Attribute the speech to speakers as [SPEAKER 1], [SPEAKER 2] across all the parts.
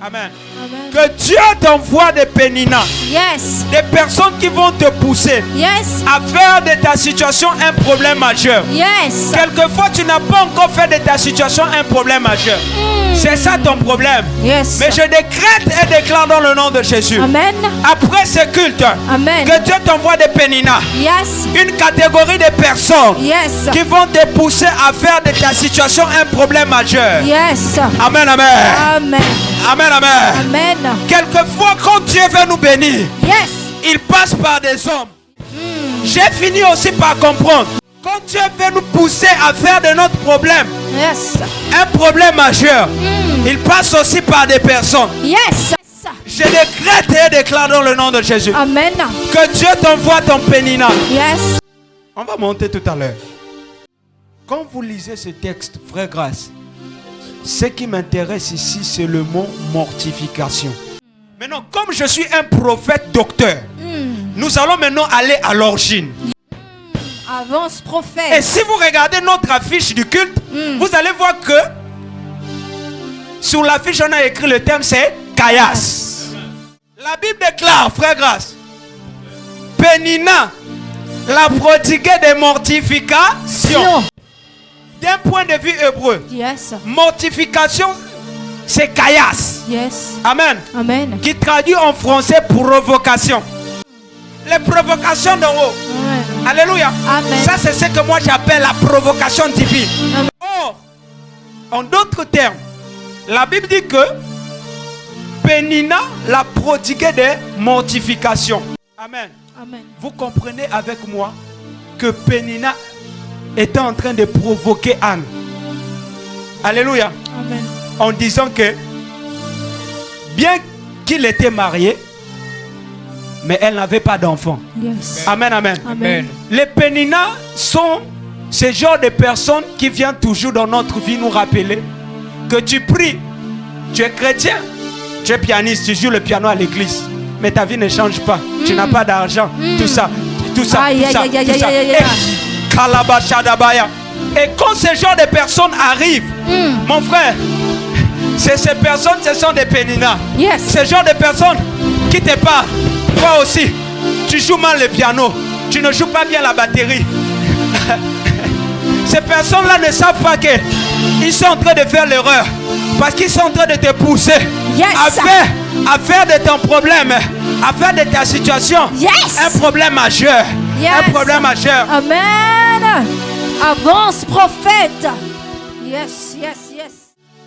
[SPEAKER 1] Amen.
[SPEAKER 2] Amen.
[SPEAKER 1] Que Dieu t'envoie des péninas.
[SPEAKER 2] Yes.
[SPEAKER 1] Des personnes qui vont te pousser
[SPEAKER 2] Yes.
[SPEAKER 1] à faire de ta situation un problème majeur.
[SPEAKER 2] Yes.
[SPEAKER 1] Quelquefois, tu n'as pas encore fait de ta situation un problème majeur. C'est ça ton problème.
[SPEAKER 2] Yes.
[SPEAKER 1] Mais je décrète et déclare dans le nom de Jésus.
[SPEAKER 2] Amen.
[SPEAKER 1] Après ce culte,
[SPEAKER 2] Amen.
[SPEAKER 1] que Dieu t'envoie des péninas.
[SPEAKER 2] Yes.
[SPEAKER 1] Une catégorie de personnes
[SPEAKER 2] Yes.
[SPEAKER 1] qui vont te pousser à faire de ta situation un problème majeur.
[SPEAKER 2] Yes.
[SPEAKER 1] Amen, amen.
[SPEAKER 2] Amen.
[SPEAKER 1] Amen, amen.
[SPEAKER 2] Amen.
[SPEAKER 1] Quelquefois, quand Dieu veut nous bénir,
[SPEAKER 2] Yes.
[SPEAKER 1] il passe par des hommes. J'ai fini aussi par comprendre. Quand Dieu veut nous pousser à faire de notre problème
[SPEAKER 2] Yes.
[SPEAKER 1] un problème majeur, il passe aussi par des personnes.
[SPEAKER 2] Yes.
[SPEAKER 1] Je décrète et déclare dans le nom de Jésus
[SPEAKER 2] Amen.
[SPEAKER 1] que Dieu t'envoie ton pénina.
[SPEAKER 2] Yes.
[SPEAKER 1] On va monter tout à l'heure. Quand vous lisez ce texte, frère Grâce, ce qui m'intéresse ici, c'est le mot mortification. Maintenant, comme je suis un prophète docteur, nous allons maintenant aller à l'origine.
[SPEAKER 2] Avance,
[SPEAKER 1] Et
[SPEAKER 2] prophète.
[SPEAKER 1] si vous regardez notre affiche du culte, vous allez voir que sur l'affiche, on a écrit le thème, c'est Caillasse. La Bible déclare, frère Grâce, Pénina, la prodiguée des mortifications. D'un point de vue hébreu,
[SPEAKER 2] Yes.
[SPEAKER 1] mortification, c'est Caillasse.
[SPEAKER 2] Yes.
[SPEAKER 1] Amen.
[SPEAKER 2] Amen.
[SPEAKER 1] Qui traduit en français provocation. Les provocations d'en haut.
[SPEAKER 2] Amen.
[SPEAKER 1] Alléluia.
[SPEAKER 2] Amen.
[SPEAKER 1] Ça, c'est ce que moi j'appelle la provocation divine.
[SPEAKER 2] Amen.
[SPEAKER 1] Or, en d'autres termes, la Bible dit que Pénina la prodiguée des mortifications. Amen.
[SPEAKER 2] Amen.
[SPEAKER 1] Vous comprenez avec moi que Pénina était en train de provoquer Anne. Alléluia.
[SPEAKER 2] Amen.
[SPEAKER 1] En disant que bien qu'il était marié, mais elle n'avait pas d'enfant.
[SPEAKER 2] Yes.
[SPEAKER 1] Amen, amen.
[SPEAKER 2] Amen.
[SPEAKER 1] Les Péninas sont ce genre de personnes qui viennent toujours dans notre vie nous rappeler que tu pries, tu es chrétien, tu es pianiste, tu joues le piano à l'église, mais ta vie ne change pas. Tu n'as pas d'argent, tout ça, tout ça,
[SPEAKER 2] Aïe,
[SPEAKER 1] tout ça,
[SPEAKER 2] aïe, aïe,
[SPEAKER 1] tout ça.
[SPEAKER 2] aïe, aïe, aïe.
[SPEAKER 1] Et Kalabashadabaya. Et quand ce genre de personnes arrivent, mon frère, ces personnes, ce sont des Péninas.
[SPEAKER 2] Yes.
[SPEAKER 1] Ce genre de personnes qui te parlent. Toi aussi, tu joues mal le piano, tu ne joues pas bien la batterie. Ces personnes-là ne savent pas qu'ils sont en train de faire l'erreur. Parce qu'ils sont en train de te pousser
[SPEAKER 2] Yes.
[SPEAKER 1] à faire de ton problème, à faire de ta situation
[SPEAKER 2] Yes.
[SPEAKER 1] un problème majeur.
[SPEAKER 2] Yes.
[SPEAKER 1] Un problème majeur.
[SPEAKER 2] Amen. Avance, prophète. Yes, yes, yes.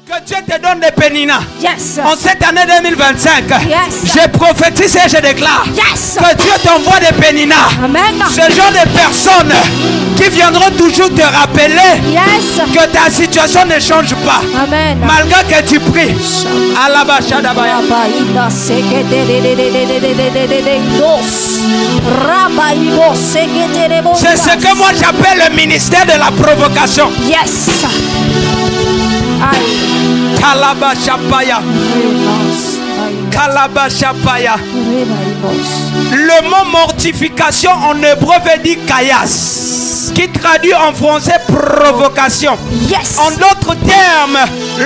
[SPEAKER 1] Que Dieu te donne des péninas.
[SPEAKER 2] Yes.
[SPEAKER 1] En cette année 2025,
[SPEAKER 2] Yes.
[SPEAKER 1] je prophétise et je déclare
[SPEAKER 2] Yes.
[SPEAKER 1] que Dieu t'envoie des péninas.
[SPEAKER 2] Amen.
[SPEAKER 1] Ce genre de personnes qui viendront toujours te rappeler
[SPEAKER 2] Yes.
[SPEAKER 1] que ta situation ne change pas.
[SPEAKER 2] Amen.
[SPEAKER 1] Malgré que tu pries. Alabashadabaya.
[SPEAKER 2] Rabaïda Rabaïdo seketerebo.
[SPEAKER 1] C'est ce que moi j'appelle le ministère de la provocation.
[SPEAKER 2] Yes. Aïe.
[SPEAKER 1] Kalabashapaya. Kalabashapaya.
[SPEAKER 2] Rebaïdos.
[SPEAKER 1] Le mot mortification en hébreu veut dire Caillasse, qui traduit en français provocation.
[SPEAKER 2] Yes.
[SPEAKER 1] En d'autres termes,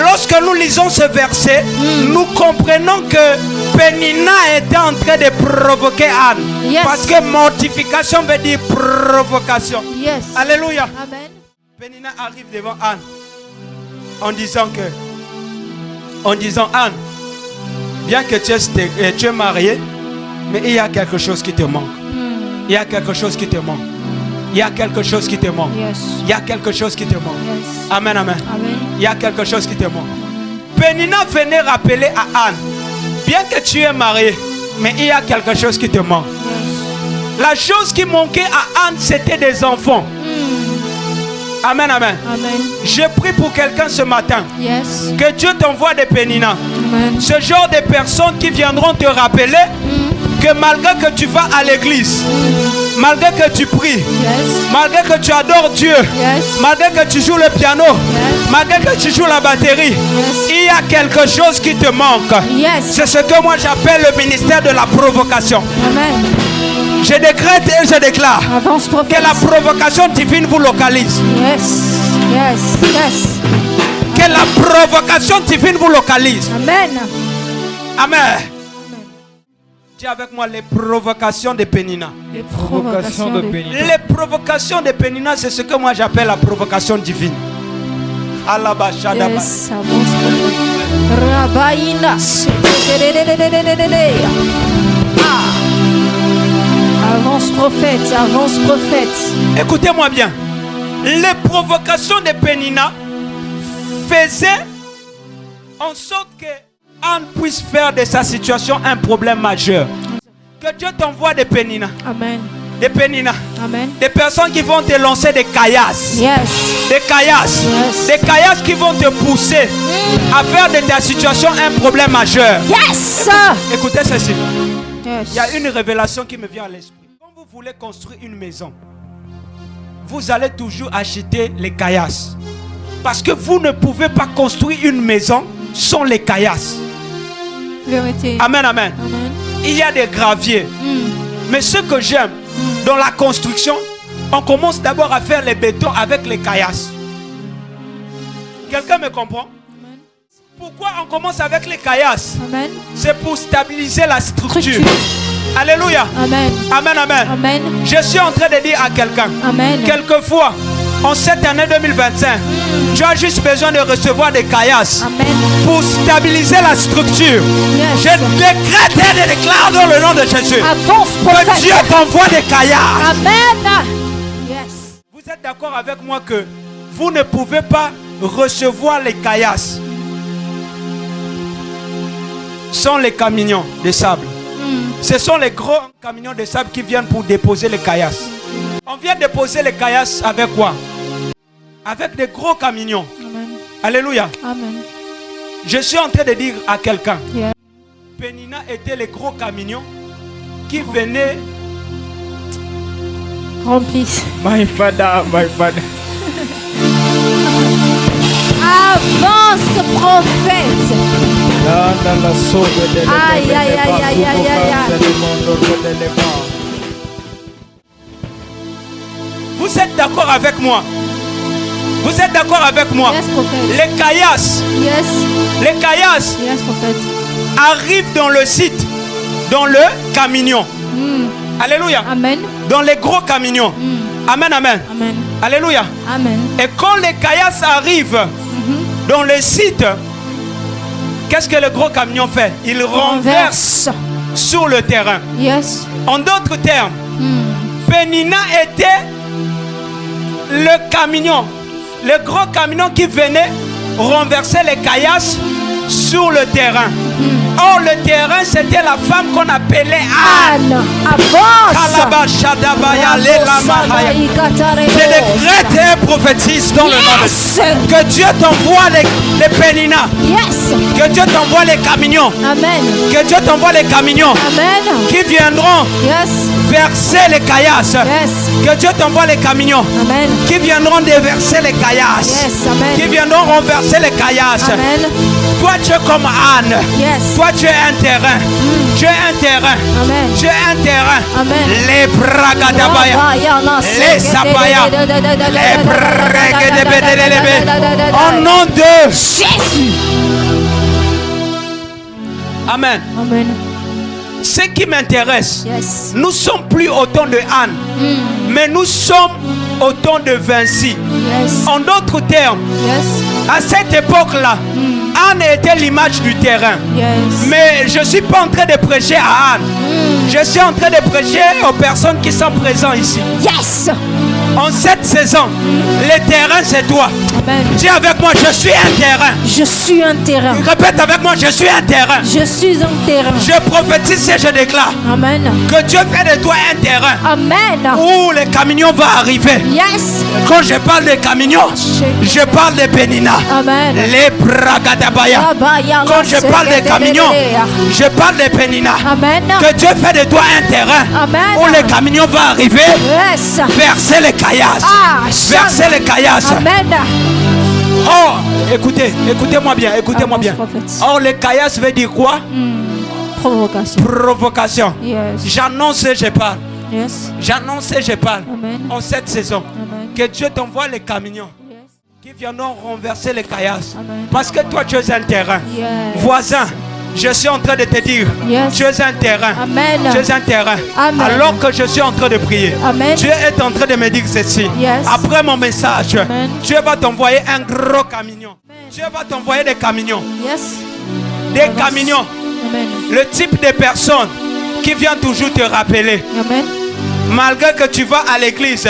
[SPEAKER 1] lorsque nous lisons ce verset, nous comprenons que Pénina était en train de provoquer Anne.
[SPEAKER 2] Yes.
[SPEAKER 1] Parce que mortification veut dire provocation.
[SPEAKER 2] Yes.
[SPEAKER 1] Alléluia.
[SPEAKER 2] Amen.
[SPEAKER 1] Pénina arrive devant Anne en disant Anne, bien que tu es marié, mais il y a quelque chose qui te manque. Il y a quelque chose qui te manque. Il y a quelque chose qui te manque.
[SPEAKER 2] Yes.
[SPEAKER 1] Il y a quelque chose qui te manque.
[SPEAKER 2] Yes.
[SPEAKER 1] Amen, amen.
[SPEAKER 2] Amen.
[SPEAKER 1] Il y a quelque chose qui te manque. Pénina venait rappeler à Anne, bien que tu es marié, mais il y a quelque chose qui te manque.
[SPEAKER 2] Yes.
[SPEAKER 1] La chose qui manquait à Anne, c'était des enfants. Amen, amen.
[SPEAKER 2] Amen.
[SPEAKER 1] Je prie pour quelqu'un ce matin.
[SPEAKER 2] Yes.
[SPEAKER 1] Que Dieu t'envoie des Péninas.
[SPEAKER 2] Amen.
[SPEAKER 1] Ce genre de personnes qui viendront te rappeler que malgré que tu vas à l'église, malgré que tu pries,
[SPEAKER 2] Yes.
[SPEAKER 1] malgré que tu adores Dieu,
[SPEAKER 2] Yes.
[SPEAKER 1] malgré que tu joues le piano, malgré que tu joues la batterie, il y a quelque chose qui te manque.
[SPEAKER 2] Yes.
[SPEAKER 1] C'est ce que moi j'appelle le ministère de la provocation.
[SPEAKER 2] Amen.
[SPEAKER 1] Je décrète et je déclare
[SPEAKER 2] Avance, prophète.
[SPEAKER 1] que la provocation divine vous localise.
[SPEAKER 2] Yes. Yes. Yes.
[SPEAKER 1] Que la provocation divine vous localise.
[SPEAKER 2] Amen.
[SPEAKER 1] Amen. Dis avec moi les provocations de Pénina.
[SPEAKER 2] Les provocations de Pénina.
[SPEAKER 1] Les provocations de Pénina, c'est ce que moi j'appelle la provocation divine. Alabashadaba.
[SPEAKER 2] Yes, avance prophète. Rabaïna. Avance prophète, avance prophète.
[SPEAKER 1] Écoutez-moi bien. Les provocations de Pénina faisaient en sorte que Anne puisse faire de sa situation un problème majeur. Que Dieu t'envoie des Pénina.
[SPEAKER 2] Amen.
[SPEAKER 1] Des Pénina.
[SPEAKER 2] Amen.
[SPEAKER 1] Des personnes qui vont te lancer des caillasses.
[SPEAKER 2] Yes.
[SPEAKER 1] Des caillasses.
[SPEAKER 2] Yes.
[SPEAKER 1] Des caillasses qui vont te pousser à faire de ta situation un problème majeur.
[SPEAKER 2] Yes.
[SPEAKER 1] Écoutez ceci.
[SPEAKER 2] Yes.
[SPEAKER 1] Il y a une révélation qui me vient à l'esprit. Quand vous voulez construire une maison, vous allez toujours acheter les caillasses. Parce que vous ne pouvez pas construire une maison sans les caillasses.
[SPEAKER 2] Vérité.
[SPEAKER 1] Amen, amen.
[SPEAKER 2] Amen.
[SPEAKER 1] Il y a des graviers. Mais ce que j'aime, dans la construction, on commence d'abord à faire les bétons avec les caillasses. Quelqu'un me comprend?
[SPEAKER 2] Amen.
[SPEAKER 1] Pourquoi on commence avec les caillasses?
[SPEAKER 2] Amen.
[SPEAKER 1] C'est pour stabiliser la structure.
[SPEAKER 2] Structure.
[SPEAKER 1] Alléluia.
[SPEAKER 2] Amen.
[SPEAKER 1] Amen, amen.
[SPEAKER 2] Amen.
[SPEAKER 1] Je suis en train de dire à quelqu'un,
[SPEAKER 2] Amen.
[SPEAKER 1] quelquefois, en cette année 2025, tu as juste besoin de recevoir des caillasses
[SPEAKER 2] Amen.
[SPEAKER 1] pour stabiliser la structure.
[SPEAKER 2] Yes.
[SPEAKER 1] Je décrète et je déclare dans le nom de Jésus
[SPEAKER 2] Avance
[SPEAKER 1] que Dieu
[SPEAKER 2] prophète.
[SPEAKER 1] t'envoie des caillasses.
[SPEAKER 2] Amen. Yes.
[SPEAKER 1] Vous êtes d'accord avec moi que vous ne pouvez pas recevoir les caillasses sans les camions de sable. Ce sont les gros camions de sable qui viennent pour déposer les caillasses. On vient déposer les caillasses avec quoi? Avec des gros camions.
[SPEAKER 2] Amen.
[SPEAKER 1] Alléluia.
[SPEAKER 2] Amen.
[SPEAKER 1] Je suis en train de dire à quelqu'un,
[SPEAKER 2] Yeah.
[SPEAKER 1] Pénina était les gros camions qui venaient.
[SPEAKER 2] Remplis.
[SPEAKER 1] My father, my father.
[SPEAKER 2] Avance prophète. Aïe, aïe, aïe, aïe, aïe, aïe.
[SPEAKER 1] Vous êtes d'accord avec moi? Vous êtes d'accord avec moi?
[SPEAKER 2] Yes, prophète.
[SPEAKER 1] Les caillasses,
[SPEAKER 2] Yes.
[SPEAKER 1] les caillasses
[SPEAKER 2] Yes, prophète.
[SPEAKER 1] arrivent dans le site, dans le camion. Alléluia.
[SPEAKER 2] Amen.
[SPEAKER 1] Dans les gros camions. Amen, amen.
[SPEAKER 2] Amen.
[SPEAKER 1] Alléluia.
[SPEAKER 2] Amen.
[SPEAKER 1] Et quand les caillasses arrivent dans le site, qu'est-ce que le gros camion fait? Il renverse sur le terrain.
[SPEAKER 2] Yes.
[SPEAKER 1] En d'autres termes, Pénina était le camion, le gros camion qui venait renverser les caillasses sur le terrain. Or, le terrain, c'était la femme qu'on appelait Anne.
[SPEAKER 2] Anne. Avance.
[SPEAKER 1] Kalabashadabaya lelamahaya. Je décrète et prophétise dans le nom de
[SPEAKER 2] Yes.
[SPEAKER 1] que Dieu t'envoie les Pénina.
[SPEAKER 2] Yes.
[SPEAKER 1] Que Dieu t'envoie les camions.
[SPEAKER 2] Amen.
[SPEAKER 1] Que Dieu t'envoie les camions
[SPEAKER 2] Amen.
[SPEAKER 1] qui viendront
[SPEAKER 2] Yes.
[SPEAKER 1] verser les caillasses.
[SPEAKER 2] Yes.
[SPEAKER 1] Que Dieu t'envoie les camions
[SPEAKER 2] Amen.
[SPEAKER 1] qui viendront déverser les caillasses.
[SPEAKER 2] Yes. Amen.
[SPEAKER 1] Qui viendront renverser les caillasses.
[SPEAKER 2] Amen.
[SPEAKER 1] Toi, tu es comme Anne.
[SPEAKER 2] Yes.
[SPEAKER 1] Toi, tu es un terrain. Tu es un terrain.
[SPEAKER 2] Amen.
[SPEAKER 1] Tu es un terrain.
[SPEAKER 2] Amen.
[SPEAKER 1] Les bragadabaya. Les sapaya. Les bragadabelelebe. Au nom de
[SPEAKER 2] Jésus.
[SPEAKER 1] Amen.
[SPEAKER 2] Amen.
[SPEAKER 1] Ce qui m'intéresse,
[SPEAKER 2] Yes.
[SPEAKER 1] nous sommes plus au temps de Anne, mais nous sommes au temps de Vinci.
[SPEAKER 2] Yes.
[SPEAKER 1] En d'autres termes,
[SPEAKER 2] Yes.
[SPEAKER 1] à cette époque-là, Anne était l'image du terrain.
[SPEAKER 2] Yes.
[SPEAKER 1] Mais je ne suis pas en train de prêcher à Anne. Je suis en train de prêcher aux personnes qui sont présentes ici.
[SPEAKER 2] Yes.
[SPEAKER 1] En cette saison, le terrain c'est toi.
[SPEAKER 2] Amen.
[SPEAKER 1] Dis avec moi, je suis un terrain.
[SPEAKER 2] Je suis un terrain.
[SPEAKER 1] Répète avec moi, je suis un terrain.
[SPEAKER 2] Je suis un terrain.
[SPEAKER 1] Je prophétise et je déclare
[SPEAKER 2] Amen.
[SPEAKER 1] que Dieu fait de toi un terrain
[SPEAKER 2] Amen.
[SPEAKER 1] où les camions vont arriver.
[SPEAKER 2] Yes.
[SPEAKER 1] Quand je parle de camions, je parle de Pénina.
[SPEAKER 2] Amen.
[SPEAKER 1] Les bragadabaya. Quand je parle de camions, je parle de Pénina.
[SPEAKER 2] Amen.
[SPEAKER 1] Que Dieu fait de toi un terrain
[SPEAKER 2] Amen.
[SPEAKER 1] où les camions vont arriver,
[SPEAKER 2] Yes.
[SPEAKER 1] verser les caillasses.
[SPEAKER 2] Ah,
[SPEAKER 1] Verser les caillasses.
[SPEAKER 2] Amen.
[SPEAKER 1] Oh, écoutez-moi bien, écoutez-moi bien.
[SPEAKER 2] Prophète.
[SPEAKER 1] Or, les caillasses veut dire quoi?
[SPEAKER 2] Provocation.
[SPEAKER 1] Provocation.
[SPEAKER 2] Yes.
[SPEAKER 1] J'annonce et je parle.
[SPEAKER 2] Yes.
[SPEAKER 1] J'annonce et je parle.
[SPEAKER 2] Amen.
[SPEAKER 1] En cette saison,
[SPEAKER 2] Amen.
[SPEAKER 1] que Dieu t'envoie les camions
[SPEAKER 2] Yes.
[SPEAKER 1] qui viendront renverser les caillasses.
[SPEAKER 2] Amen.
[SPEAKER 1] Parce que toi, tu es un terrain.
[SPEAKER 2] Yes.
[SPEAKER 1] Voisin, Je suis en train de te dire,
[SPEAKER 2] Yes.
[SPEAKER 1] tu es un terrain.
[SPEAKER 2] Amen.
[SPEAKER 1] Tu es un terrain.
[SPEAKER 2] Amen.
[SPEAKER 1] Alors que je suis en train de prier,
[SPEAKER 2] Amen.
[SPEAKER 1] Dieu est en train de me dire ceci.
[SPEAKER 2] Yes.
[SPEAKER 1] Après mon message,
[SPEAKER 2] Amen.
[SPEAKER 1] Dieu va t'envoyer un gros camion. Dieu va t'envoyer des camions.
[SPEAKER 2] Yes.
[SPEAKER 1] Des camions.
[SPEAKER 2] Amen.
[SPEAKER 1] Le type de personne qui vient toujours te rappeler,
[SPEAKER 2] Amen.
[SPEAKER 1] malgré que tu vas à l'église,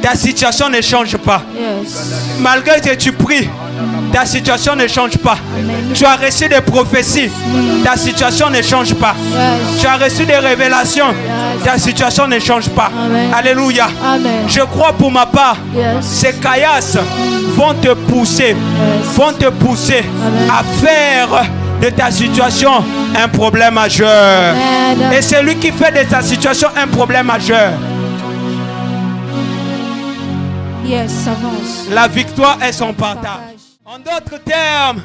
[SPEAKER 1] ta situation ne change pas.
[SPEAKER 2] Yes.
[SPEAKER 1] Malgré que tu pries, ta situation ne change pas.
[SPEAKER 2] Amen.
[SPEAKER 1] Tu as reçu des prophéties, ta situation ne change pas.
[SPEAKER 2] Yes.
[SPEAKER 1] Tu as reçu des révélations, ta situation ne change pas.
[SPEAKER 2] Amen.
[SPEAKER 1] Alléluia.
[SPEAKER 2] Amen.
[SPEAKER 1] Je crois pour ma part,
[SPEAKER 2] Yes.
[SPEAKER 1] ces caillasses vont te pousser,
[SPEAKER 2] Amen.
[SPEAKER 1] à faire de ta situation un problème majeur.
[SPEAKER 2] Amen.
[SPEAKER 1] Et c'est lui qui fait de ta situation un problème majeur.
[SPEAKER 2] Yes, avance.
[SPEAKER 1] La victoire est son partage. En d'autres termes,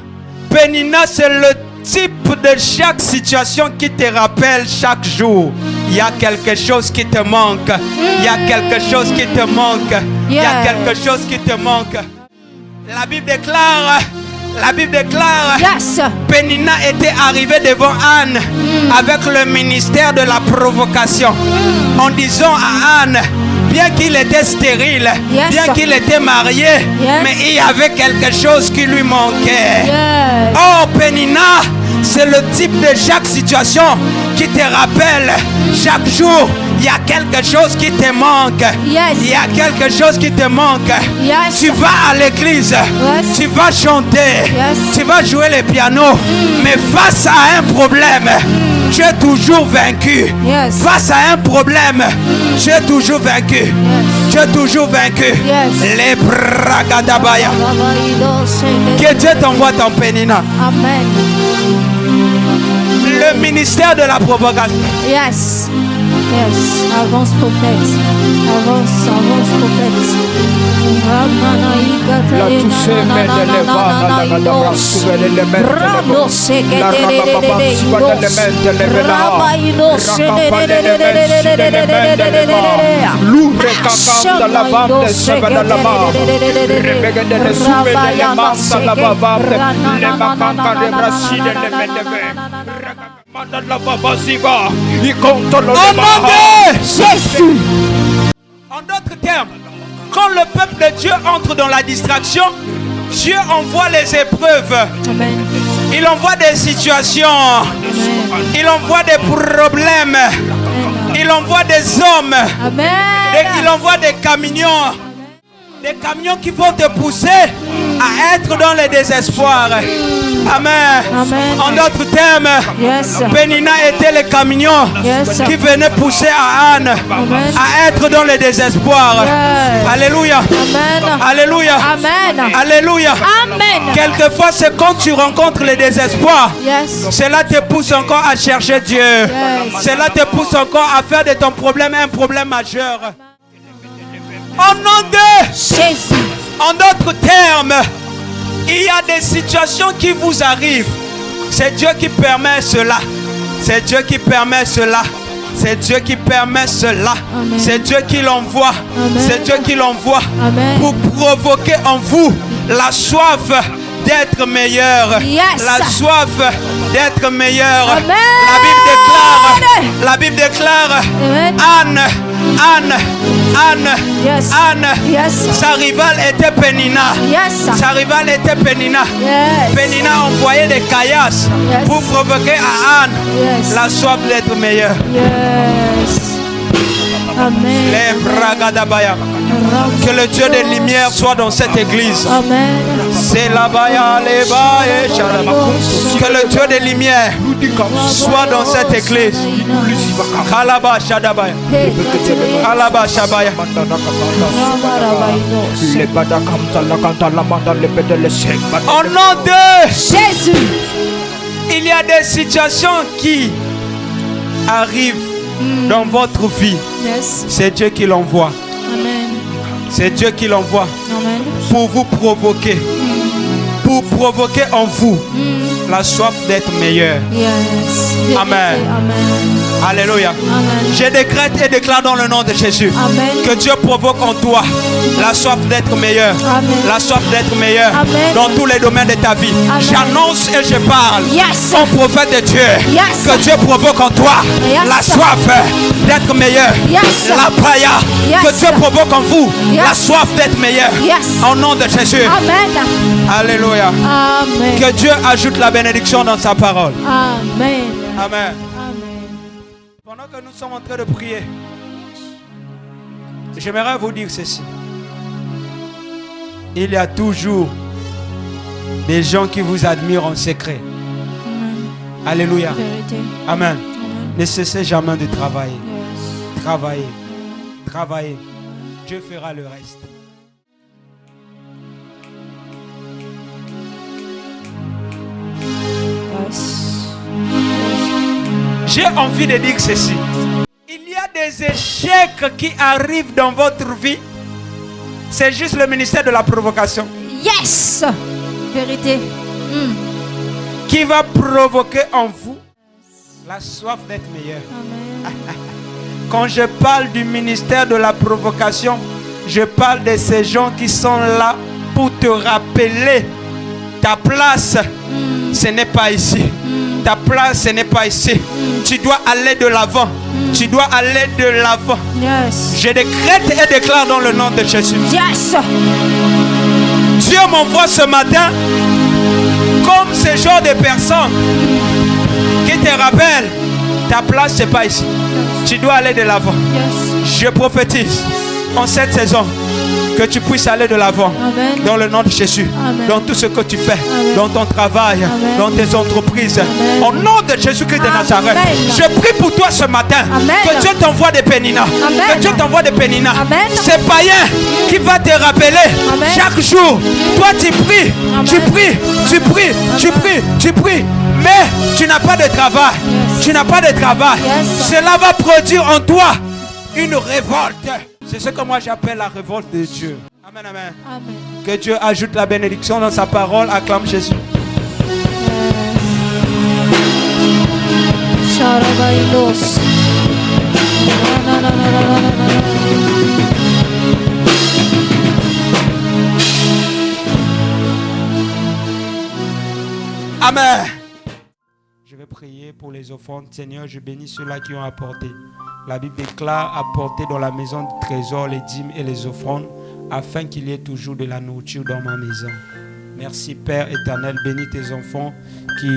[SPEAKER 1] Pénina, c'est le type de chaque situation qui te rappelle chaque jour. Il y a quelque chose qui te manque. Il y a quelque chose qui te manque. Il y a quelque chose qui te manque. La Bible déclare,
[SPEAKER 2] Yes.
[SPEAKER 1] Pénina était arrivée devant Anne avec le ministère de la provocation. En disant à Anne, bien qu'il était stérile,
[SPEAKER 2] Yes.
[SPEAKER 1] bien qu'il était marié,
[SPEAKER 2] Yes.
[SPEAKER 1] mais il y avait quelque chose qui lui manquait.
[SPEAKER 2] Yes.
[SPEAKER 1] Oh, Pénina, c'est le type de chaque situation qui te rappelle chaque jour, il y a quelque chose qui te manque.
[SPEAKER 2] Yes.
[SPEAKER 1] Il y a quelque chose qui te manque.
[SPEAKER 2] Yes.
[SPEAKER 1] Tu vas à l'église,
[SPEAKER 2] Yes.
[SPEAKER 1] tu vas chanter,
[SPEAKER 2] Yes.
[SPEAKER 1] tu vas jouer le piano, mais face à un problème, tu es toujours vaincu.
[SPEAKER 2] Yes.
[SPEAKER 1] Face à un problème, tu es toujours vaincu. Tu es toujours vaincu.
[SPEAKER 2] Yes.
[SPEAKER 1] Les bragadabaya. Que Dieu t'envoie ton Pénina.
[SPEAKER 2] Amen.
[SPEAKER 1] Le ministère de la provocation.
[SPEAKER 2] Yes. Yes. Avance prophète. Avance, avance prophète.
[SPEAKER 3] La touche mène les
[SPEAKER 2] Jésus.
[SPEAKER 1] En d'autres termes, quand le peuple de Dieu entre dans la distraction, Dieu envoie les épreuves.
[SPEAKER 2] Amen.
[SPEAKER 1] Il envoie des situations.
[SPEAKER 2] Amen.
[SPEAKER 1] Il envoie des problèmes. Il envoie des hommes.
[SPEAKER 2] Amen.
[SPEAKER 1] Et il envoie des camions. Des camions qui vont te pousser à être dans le désespoir. Amen.
[SPEAKER 2] Amen.
[SPEAKER 1] En d'autres termes,
[SPEAKER 2] Yes.
[SPEAKER 1] Pénina était le camion
[SPEAKER 2] Yes.
[SPEAKER 1] qui venait pousser à Anne
[SPEAKER 2] Amen.
[SPEAKER 1] à être dans le désespoir.
[SPEAKER 2] Yes.
[SPEAKER 1] Alléluia.
[SPEAKER 2] Amen.
[SPEAKER 1] Alléluia.
[SPEAKER 2] Amen.
[SPEAKER 1] Alléluia.
[SPEAKER 2] Amen.
[SPEAKER 1] Quelquefois, c'est quand tu rencontres le désespoir,
[SPEAKER 2] Yes.
[SPEAKER 1] cela te pousse encore à chercher Dieu.
[SPEAKER 2] Yes.
[SPEAKER 1] Cela te pousse encore à faire de ton problème un problème majeur. Au nom de
[SPEAKER 2] Jésus.
[SPEAKER 1] En d'autres termes, il y a des situations qui vous arrivent. C'est Dieu qui permet cela. C'est Dieu qui permet cela. C'est Dieu qui permet cela.
[SPEAKER 2] Amen.
[SPEAKER 1] C'est Dieu qui l'envoie.
[SPEAKER 2] Amen.
[SPEAKER 1] C'est Dieu qui l'envoie
[SPEAKER 2] Amen.
[SPEAKER 1] pour provoquer en vous la soif d'être meilleur.
[SPEAKER 2] Yes.
[SPEAKER 1] La soif d'être meilleur.
[SPEAKER 2] Amen.
[SPEAKER 1] La Bible déclare,
[SPEAKER 2] Amen.
[SPEAKER 1] Anne,
[SPEAKER 2] Yes.
[SPEAKER 1] Anne,
[SPEAKER 2] Yes.
[SPEAKER 1] sa rivale était Pénina.
[SPEAKER 2] Yes.
[SPEAKER 1] Sa rivale était Pénina.
[SPEAKER 2] Yes.
[SPEAKER 1] Pénina envoyait des caillasses
[SPEAKER 2] Yes.
[SPEAKER 1] pour provoquer à Anne
[SPEAKER 2] Yes.
[SPEAKER 1] la soif d'être meilleur.
[SPEAKER 2] Yes. Amen.
[SPEAKER 1] Les bragadabaya. Que le Dieu des lumières soit dans cette église.
[SPEAKER 2] Amen.
[SPEAKER 1] C'est la baya, les baye, shalaba. Que le Dieu des lumières soit dans cette église. Kalaba shadabaya.
[SPEAKER 2] Hey.
[SPEAKER 1] Kalaba shabaya. Au nom de
[SPEAKER 2] Jésus.
[SPEAKER 1] il y a des situations qui arrivent dans votre vie.
[SPEAKER 2] Yes.
[SPEAKER 1] C'est Dieu qui l'envoie.
[SPEAKER 2] Amen.
[SPEAKER 1] C'est Dieu qui l'envoie
[SPEAKER 2] Amen.
[SPEAKER 1] pour vous provoquer. Pour provoquer en vous la soif d'être meilleur.
[SPEAKER 2] Yes.
[SPEAKER 1] Amen.
[SPEAKER 2] Amen.
[SPEAKER 1] Alléluia.
[SPEAKER 2] Amen.
[SPEAKER 1] Je décrète et déclare dans le nom de Jésus
[SPEAKER 2] Amen.
[SPEAKER 1] que Dieu provoque en toi la soif d'être meilleur.
[SPEAKER 2] Amen.
[SPEAKER 1] La soif d'être meilleur
[SPEAKER 2] Amen.
[SPEAKER 1] dans tous les domaines de ta vie.
[SPEAKER 2] Amen.
[SPEAKER 1] J'annonce et je parle
[SPEAKER 2] Yes.
[SPEAKER 1] au prophète de Dieu
[SPEAKER 2] Yes.
[SPEAKER 1] que Dieu provoque en toi
[SPEAKER 2] Yes.
[SPEAKER 1] la soif d'être meilleur.
[SPEAKER 2] Yes.
[SPEAKER 1] La païa.
[SPEAKER 2] Yes.
[SPEAKER 1] Que Dieu provoque en vous
[SPEAKER 2] Yes.
[SPEAKER 1] la soif d'être meilleur.
[SPEAKER 2] Yes.
[SPEAKER 1] Au nom de Jésus.
[SPEAKER 2] Amen.
[SPEAKER 1] Alléluia.
[SPEAKER 2] Amen.
[SPEAKER 1] Que Dieu ajoute la bénédiction dans sa parole.
[SPEAKER 2] Amen.
[SPEAKER 1] Amen.
[SPEAKER 2] Amen.
[SPEAKER 1] Pendant que nous sommes en train de prier, j'aimerais vous dire ceci. Il y a toujours des gens qui vous admirent en secret.
[SPEAKER 2] Amen.
[SPEAKER 1] Alléluia.
[SPEAKER 2] Vérité.
[SPEAKER 1] Amen.
[SPEAKER 2] Amen.
[SPEAKER 1] Ne cessez jamais de travailler.
[SPEAKER 2] Yes.
[SPEAKER 1] Travailler. Travailler. Dieu fera le reste.
[SPEAKER 2] Yes.
[SPEAKER 1] J'ai envie de dire ceci. Il y a des échecs qui arrivent dans votre vie. C'est juste le ministère de la provocation
[SPEAKER 2] Yes. Vérité.
[SPEAKER 1] qui va provoquer en vous la soif d'être meilleur.
[SPEAKER 2] Amen.
[SPEAKER 1] Quand je parle du ministère de la provocation, je parle de ces gens qui sont là pour te rappeler ta place, ce n'est pas ici. Ta place, ce n'est pas ici. Tu dois aller de l'avant. Tu dois aller de l'avant.
[SPEAKER 2] Yes.
[SPEAKER 1] Je décrète et déclare dans le nom de Jésus.
[SPEAKER 2] Yes.
[SPEAKER 1] Dieu m'envoie ce matin comme ce genre de personnes qui te rappellent ta place, c'est pas ici. Tu dois aller de l'avant.
[SPEAKER 2] Yes.
[SPEAKER 1] Je prophétise en cette saison que tu puisses aller de l'avant.
[SPEAKER 2] Amen.
[SPEAKER 1] Dans le nom de Jésus.
[SPEAKER 2] Amen.
[SPEAKER 1] Dans tout ce que tu fais.
[SPEAKER 2] Amen.
[SPEAKER 1] Dans ton travail.
[SPEAKER 2] Amen.
[SPEAKER 1] Dans tes entreprises.
[SPEAKER 2] Amen.
[SPEAKER 1] Au nom de Jésus-Christ de
[SPEAKER 2] Amen.
[SPEAKER 1] Nazareth. Je prie pour toi ce matin.
[SPEAKER 2] Amen.
[SPEAKER 1] Que Dieu t'envoie des péninas.
[SPEAKER 2] Amen.
[SPEAKER 1] Que Dieu t'envoie des péninas.
[SPEAKER 2] Amen.
[SPEAKER 1] C'est païen qui va te rappeler
[SPEAKER 2] Amen.
[SPEAKER 1] chaque jour. Toi tu pries.
[SPEAKER 2] Amen.
[SPEAKER 1] Tu pries. Tu pries. Tu pries. Tu pries. Mais tu n'as pas de travail.
[SPEAKER 2] Yes.
[SPEAKER 1] Tu n'as pas de travail.
[SPEAKER 2] Yes.
[SPEAKER 1] Cela va produire en toi une révolte. C'est ce que moi j'appelle la révolte de Dieu. Amen, amen.
[SPEAKER 2] Amen.
[SPEAKER 1] Que Dieu ajoute la bénédiction dans sa parole. Acclame Jésus.
[SPEAKER 2] Sharabaylos. Na, na, na, na, na, na, na, na.
[SPEAKER 1] Amen. Je vais prier pour les offrandes. Seigneur, je bénis ceux-là qui ont apporté. La Bible déclare apporter dans la maison du trésor les dîmes et les offrandes afin qu'il y ait toujours de la nourriture dans ma maison. Merci Père éternel, bénis tes enfants qui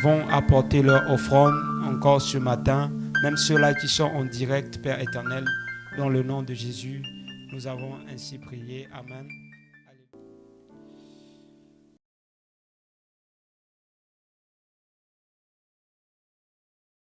[SPEAKER 1] vont apporter leur offrande encore ce matin. Même ceux-là qui sont en direct, Père éternel, dans le nom de Jésus, nous avons ainsi prié. Amen.